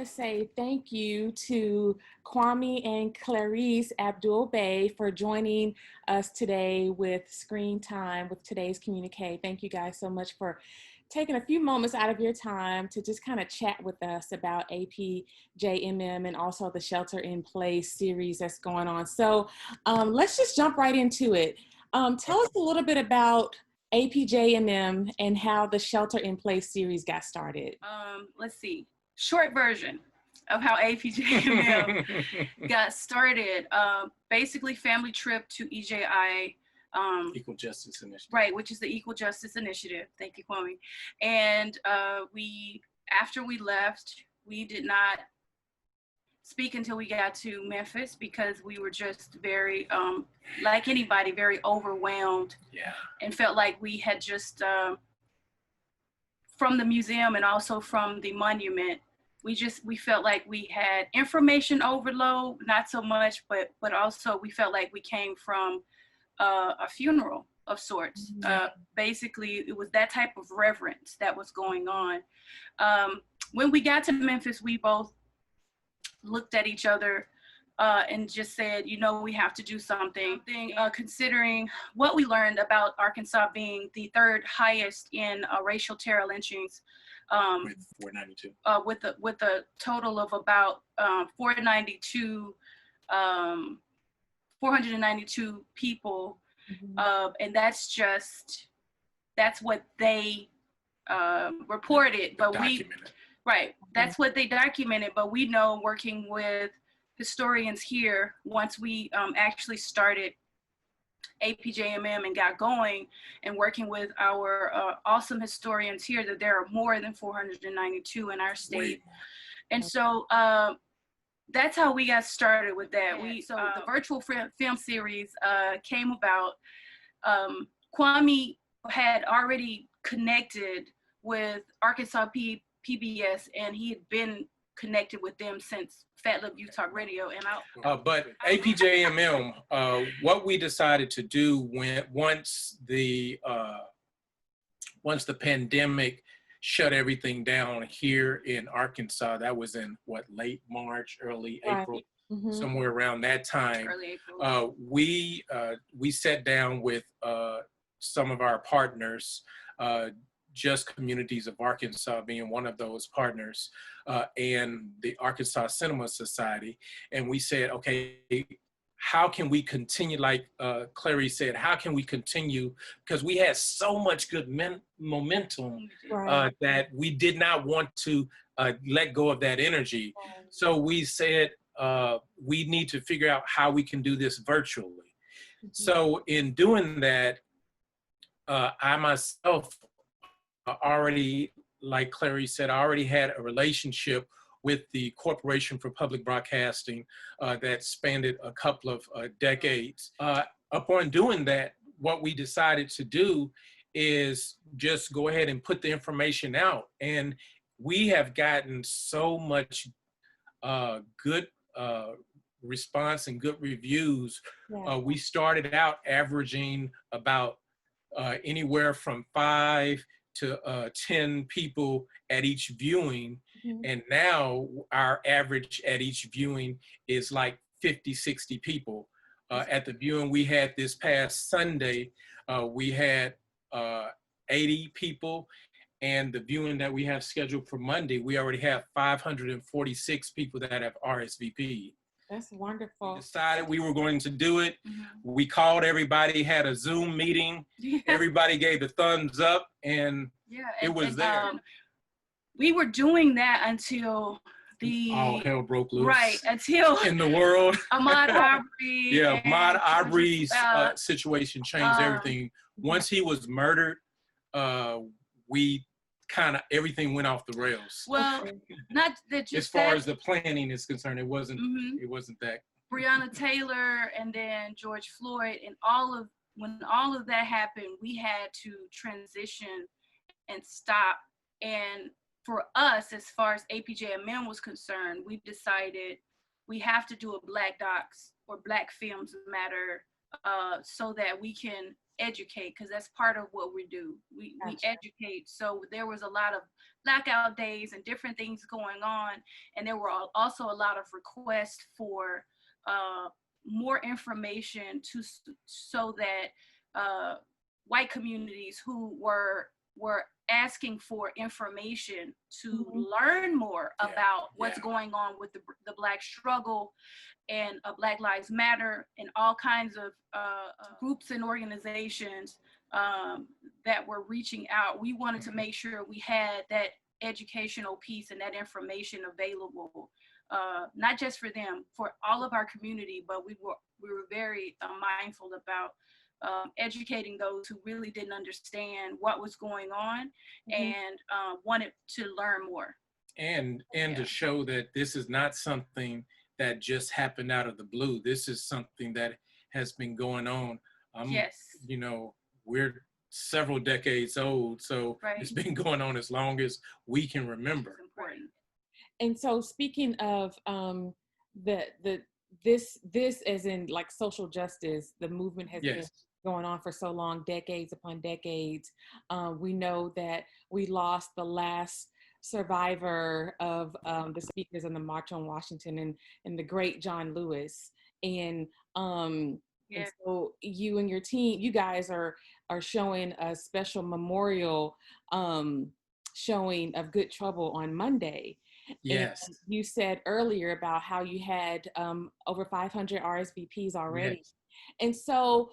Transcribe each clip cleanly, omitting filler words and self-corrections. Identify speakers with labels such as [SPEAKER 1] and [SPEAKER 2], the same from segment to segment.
[SPEAKER 1] to say thank you to Kwami and Clarice Abdul-Bey for joining us today with Screen Time with today's Communiqué. Thank you guys so much for taking a few moments out of your time to just kind of chat with us about APJMM and also the Shelter in Place series that's going on. So let's just jump right into it. Tell us a little bit about APJMM and how the Shelter in Place series got started.
[SPEAKER 2] Let's see. Short version of how APJMM got started. Basically, family trip to EJI.
[SPEAKER 3] Equal Justice Initiative.
[SPEAKER 2] Right, which is the Equal Justice Initiative. Thank you, Kwami. And after we left, we did not speak until we got to Memphis because we were just very, like anybody, very overwhelmed.
[SPEAKER 3] Yeah.
[SPEAKER 2] And felt like we had just, from the museum and also from the monument, we felt like we had information overload, not so much, but also we felt like we came from a funeral of sorts. Basically, it was that type of reverence that was going on. When we got to Memphis, we both looked at each other and just said, you know, we have to do something, considering what we learned about Arkansas being the third highest in racial terror lynchings.
[SPEAKER 3] With 492.
[SPEAKER 2] With a total of about 492 people.
[SPEAKER 1] Mm-hmm.
[SPEAKER 2] And that's what they reported, but that's what they documented, but we know, working with historians here, once we actually started APJMM and got going and working with our awesome historians here, that there are more than 492 in our state. And so that's how we got started with that. The virtual film series came about. Kwami had already connected with Arkansas PBS, and he had been connected with them since Fat Lip Youth Talk Radio. And
[SPEAKER 3] but APJMM, what we decided to do once the pandemic shut everything down here in Arkansas, that was in late March, early April, somewhere around that time.
[SPEAKER 2] Early April.
[SPEAKER 3] We sat down with some of our partners, Just Communities of Arkansas being one of those partners, and the Arkansas Cinema Society, and we said, okay, how can we continue, like Clarice said, how can we continue? Because we had so much good momentum that we did not want to let go of that energy. So we said, we need to figure out how we can do this virtually. So in doing that, I myself already, like Clarice said, I already had a relationship with the Corporation for Public Broadcasting that spanned a couple of decades. Upon doing that, what we decided to do is just go ahead and put the information out. And we have gotten so much good response and good reviews. We started out averaging about anywhere from 5 to 10 people at each viewing. And now our average at each viewing is like 50, 60 people. At the viewing we had this past Sunday, we had 80 people. And the viewing that we have scheduled for Monday, we already have 546 people that have RSVP'd.
[SPEAKER 1] That's wonderful.
[SPEAKER 3] We decided we were going to do it. We called everybody, had a Zoom meeting. Everybody gave the thumbs up, and it was there.
[SPEAKER 2] We were doing that until
[SPEAKER 3] all hell broke loose.
[SPEAKER 2] Right, until
[SPEAKER 3] in the world.
[SPEAKER 2] Ahmaud Arbery.
[SPEAKER 3] Yeah, Ahmaud Arbery's situation changed everything. Once he was murdered, everything went off the rails.
[SPEAKER 2] Well, not that just
[SPEAKER 3] as far as the planning is concerned, it wasn't that.
[SPEAKER 2] Breonna Taylor and then George Floyd and when all of that happened, we had to transition and stop. And for us, as far as APJMM was concerned, we decided we have to do a Black Docs or Black Films Matter so that we can educate, because that's part of what we do. We
[SPEAKER 1] Gotcha.
[SPEAKER 2] educate. So there was a lot of blackout days and different things going on, and there were also a lot of requests for more information so that white communities who were asking for information to learn more about what's going on with the Black struggle and Black Lives Matter and all kinds of groups and organizations that were reaching out. We wanted to make sure we had that educational piece and that information available, not just for them, for all of our community, but we were very mindful about educating those who really didn't understand what was going on and wanted to learn more.
[SPEAKER 3] And to show that this is not something that just happened out of the blue. This is something that has been going on.
[SPEAKER 2] Yes.
[SPEAKER 3] You know, we're several decades old, so it's been going on as long as we can remember.
[SPEAKER 2] It's important.
[SPEAKER 1] And so speaking of this as in like social justice, the movement has been going on for so long, decades upon decades. We know that we lost the last survivor of the speakers on the March on Washington and the great John Lewis. And so you and your team, you guys are showing a special memorial showing of Good Trouble on Monday.
[SPEAKER 3] Yes.
[SPEAKER 1] And you said earlier about how you had over 500 RSVPs already.
[SPEAKER 3] Yes.
[SPEAKER 1] And so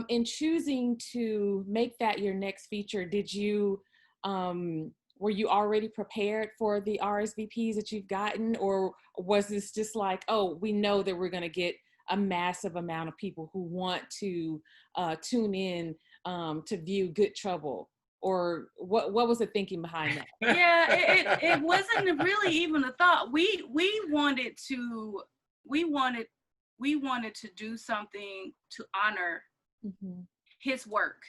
[SPEAKER 1] in choosing to make that your next feature, did you, were you already prepared for the RSVPs that you've gotten? Or was this just like, oh, we know that we're going to get a massive amount of people who want to tune in to view Good Trouble? Or what was the thinking behind that?
[SPEAKER 2] Yeah, it wasn't really even a thought. We wanted to do something to honor his work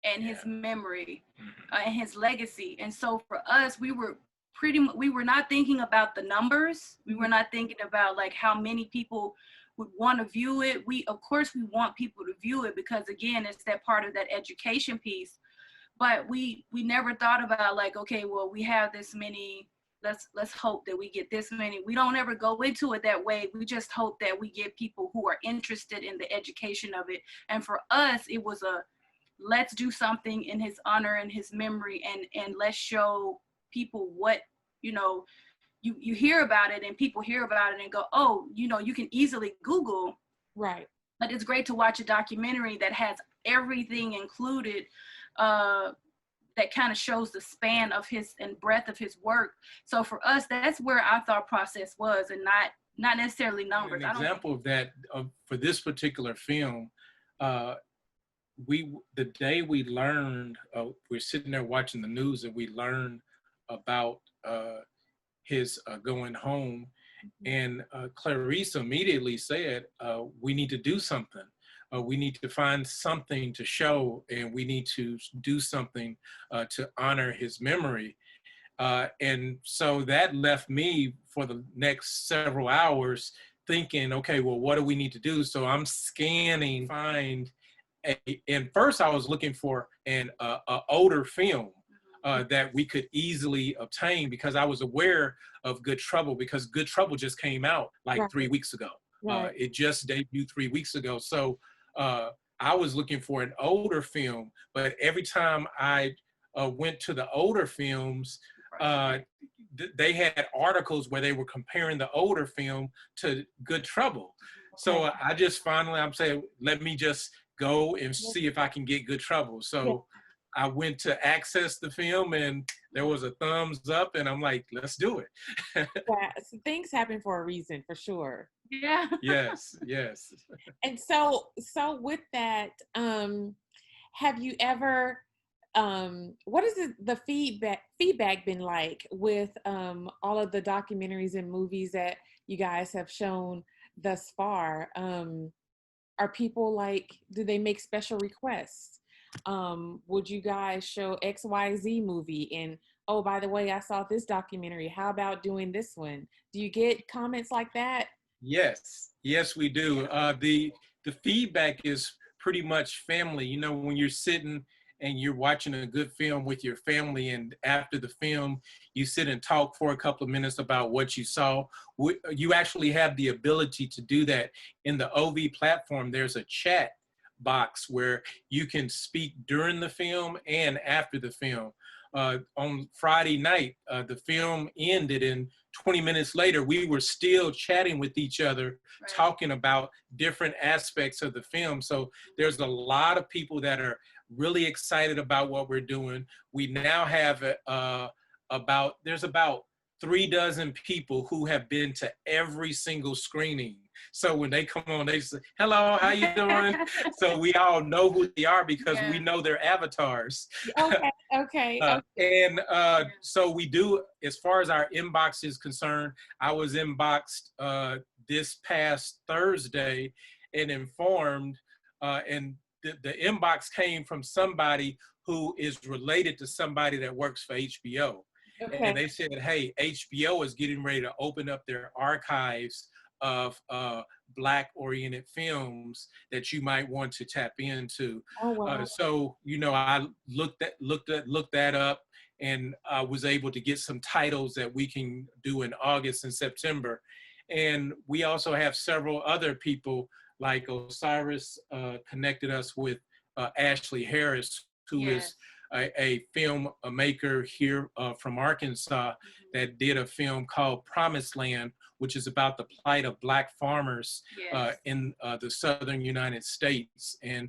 [SPEAKER 2] and his memory and his legacy. And so for us, we were not thinking about the numbers. We were not thinking about like how many people would want to view it. Of course we want people to view it because again, it's that part of that education piece. But we never thought about like, okay, well, we have this many, let's hope that we get this many. We don't ever go into it that way. We just hope that we get people who are interested in the education of it. And for us, it was let's do something in his honor and his memory and let's show people what, you hear about it and people hear about it and go, oh, you can easily Google.
[SPEAKER 1] Right.
[SPEAKER 2] But it's great to watch a documentary that has everything included that kind of shows the span of his and breadth of his work. So for us, that's where our thought process was, and not necessarily numbers.
[SPEAKER 3] An example of that for this particular film, the day we learned, we're sitting there watching the news and we learned about his going home, and Clarice immediately said, we need to do something. We need to find something to show, and we need to do something to honor his memory. And so that left me for the next several hours thinking, okay, well, what do we need to do? So I'm scanning, and first I was looking for an older film that we could easily obtain because I was aware of Good Trouble because Good Trouble just came out like 3 weeks ago.
[SPEAKER 1] Right.
[SPEAKER 3] It just debuted 3 weeks ago. So I was looking for an older film, but every time I went to the older films, they had articles where they were comparing the older film to Good Trouble. So I just finally, I'm saying, let me just go and see if I can get Good Trouble. So I went to access the film and there was a thumbs up and I'm like, let's do it.
[SPEAKER 1] So things happen for a reason, for sure.
[SPEAKER 2] Yeah.
[SPEAKER 3] Yes.
[SPEAKER 1] And so with that, have you ever, what is the feedback been like with all of the documentaries and movies that you guys have shown thus far? Are people like, do they make special requests? Would you guys show XYZ movie and, oh, by the way, I saw this documentary, how about doing this one? Do you get comments like that?
[SPEAKER 3] Yes, we do. The feedback is pretty much family. You know, when you're sitting and you're watching a good film with your family, and after the film, you sit and talk for a couple of minutes about what you saw. You actually have the ability to do that. In the OV platform, there's a chat box where you can speak during the film and after the film. On Friday night, the film ended, and 20 minutes later, we were still chatting with each other, right, talking about different aspects of the film. So there's a lot of people that are really excited about what we're doing. We now have there's about 36 people who have been to every single screening. So when they come on, they say, hello, how you doing? So we all know who they are because we know their avatars.
[SPEAKER 1] Okay.
[SPEAKER 3] So we do, as far as our inbox is concerned, I was inboxed this past Thursday and informed, and the inbox came from somebody who is related to somebody that works for HBO. Okay. And they said, hey, HBO is getting ready to open up their archives of Black-oriented films that you might want to tap into.
[SPEAKER 1] Oh, wow.
[SPEAKER 3] So, you know, I looked that up, and I was able to get some titles that we can do in August and September. And we also have several other people, like Osiris connected us with Ashley Harris, who is a filmmaker here from Arkansas that did a film called Promised Land, which is about the plight of Black farmers in the southern United States. And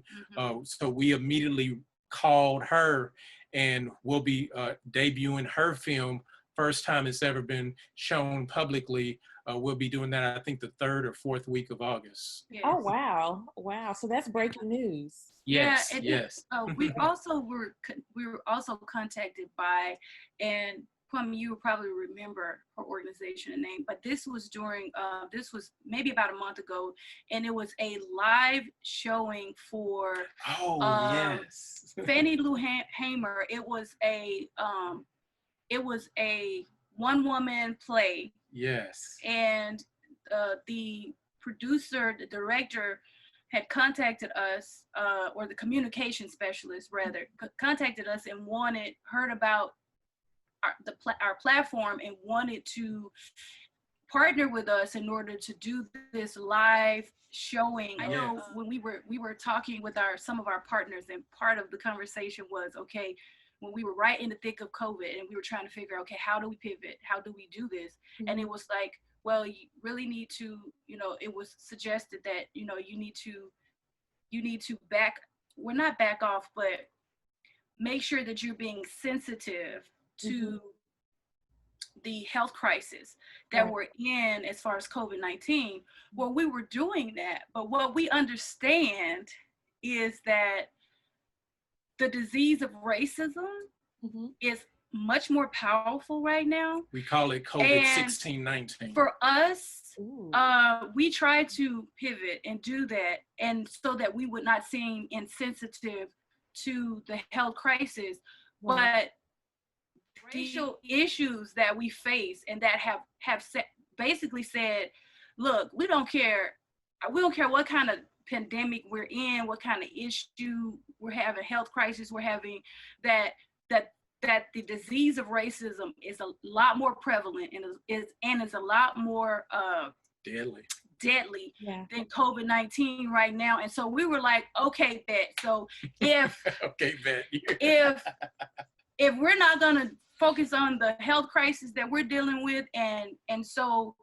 [SPEAKER 3] so we immediately called her, and we'll be debuting her film. First time it's ever been shown publicly. We'll be doing that, I think, the 3rd or 4th week of August.
[SPEAKER 1] Yes. Oh, wow. Wow. So that's breaking news.
[SPEAKER 3] Yes,
[SPEAKER 2] we were also contacted by, and Kwami, you will probably remember her organization and name, but this was this was maybe about a month ago, and it was a live showing for Fannie Lou Hamer. It was a one-woman play.
[SPEAKER 3] Yes.
[SPEAKER 2] And the producer, the director, had contacted us, or the communication specialist rather, contacted us and heard about our platform and wanted to partner with us in order to do this live showing. I know when we were talking with some of our partners, and part of the conversation was, okay, when we were right in the thick of COVID and we were trying to figure out, okay, how do we pivot? How do we do this? Mm-hmm. And it was like, well, you really need to, it was suggested that, you need to not back off, but make sure that you're being sensitive to the health crisis that we're in as far as COVID-19. Well, we were doing that, but what we understand is that the disease of racism is much more powerful right now.
[SPEAKER 3] We call it COVID-16-19.
[SPEAKER 2] For us, we try to pivot and do that, and so that we would not seem insensitive to the health crisis, but racial issues that we face and that have basically said, look, we don't care what kind of pandemic we're in, what kind of issue we're having, health crisis we're having, that the disease of racism is a lot more prevalent and is a lot more deadly than COVID-19 right now. And so we were like, okay, bet. So if if we're not gonna focus on the health crisis that we're dealing with, and so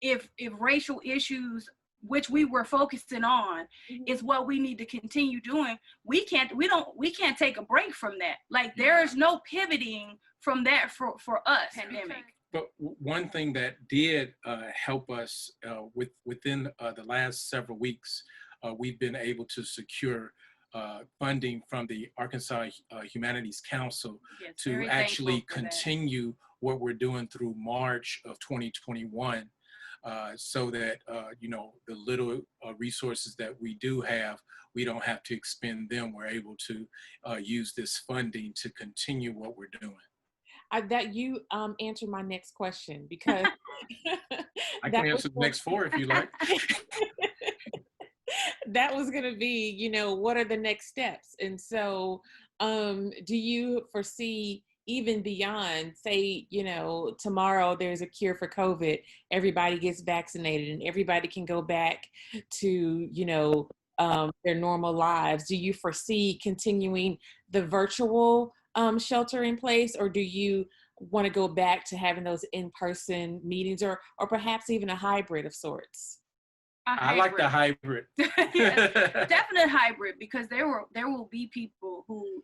[SPEAKER 2] if racial issues, which we were focusing on, is what we need to continue doing, we can't take a break from that. Like there is no pivoting from that for us. Pandemic.
[SPEAKER 3] But one thing that did help us within the last several weeks, we've been able to secure funding from the Arkansas Humanities Council to actually continue what we're doing through March of 2021. So that, the little resources that we do have, we don't have to expend them. We're able to use this funding to continue what we're doing.
[SPEAKER 1] That you answered my next question, because
[SPEAKER 3] I can answer the next 4 if you like.
[SPEAKER 1] that was going to be, you know, what are the next steps? And so do you foresee even beyond, say, you know, tomorrow there's a cure for COVID, everybody gets vaccinated and everybody can go back to, you know, their normal lives. Do you foresee continuing the virtual shelter in place, or do you want to go back to having those in-person meetings, or perhaps even a hybrid of sorts?
[SPEAKER 3] I like the hybrid.
[SPEAKER 2] Yes, definite hybrid, because there will be people who,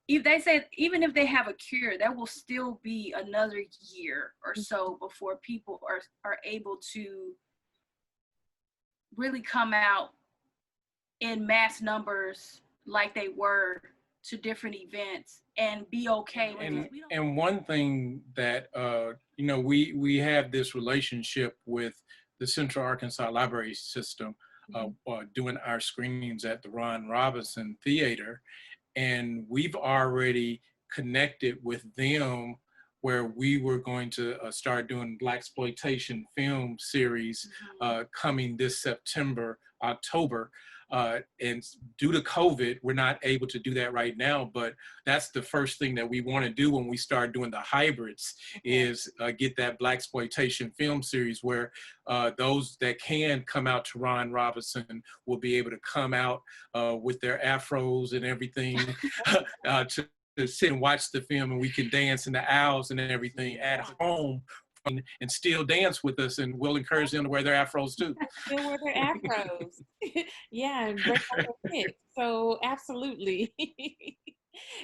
[SPEAKER 2] if they said, even if they have a cure, that will still be another year or so before people are able to really come out in mass numbers like they were to different events and be okay with it.
[SPEAKER 3] And one thing that, you know, we have this relationship with the Central Arkansas Library System, doing our screenings at the Ron Robinson Theater. And we've already connected with them where we were going to start doing Blaxploitation film series coming this September, October. And due to COVID, we're not able to do that right now, but that's the first thing that we want to do when we start doing the hybrids, is get that Blaxploitation film series where those that can come out to Ron Robinson will be able to come out with their afros and everything to sit and watch the film, and we can dance in the aisles and everything at home. And still dance with us, and we'll encourage them to wear their afros too.
[SPEAKER 1] Still wear their afros. Yeah, and break out their kicks. So absolutely.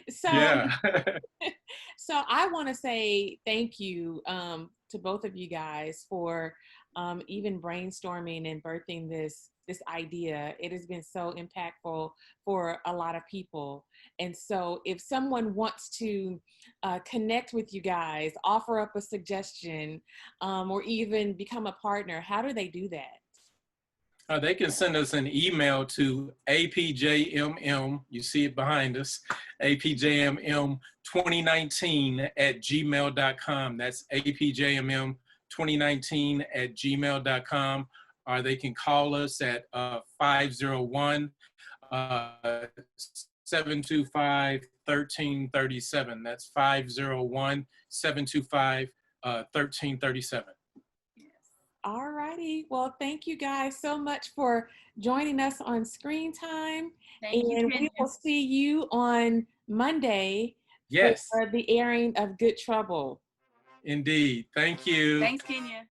[SPEAKER 1] So
[SPEAKER 3] Yeah.
[SPEAKER 1] so I want to say thank you to both of you guys for even brainstorming and birthing this idea. It has been so impactful for a lot of people. And so if someone wants to connect with you guys, offer up a suggestion, or even become a partner, how do they do that?
[SPEAKER 3] They can send us an email to APJMM, you see it behind us, APJMM 2019 at gmail.com. That's APJMM 2019 at gmail.com. Or they can call us at 501 725-1337. That's 501-725-1337.
[SPEAKER 1] All righty. Well, thank you guys so much for joining us on Screen Time. And we will see you on Monday for the airing of Good Trouble.
[SPEAKER 3] Indeed. Thank you.
[SPEAKER 2] Thanks, Kenya.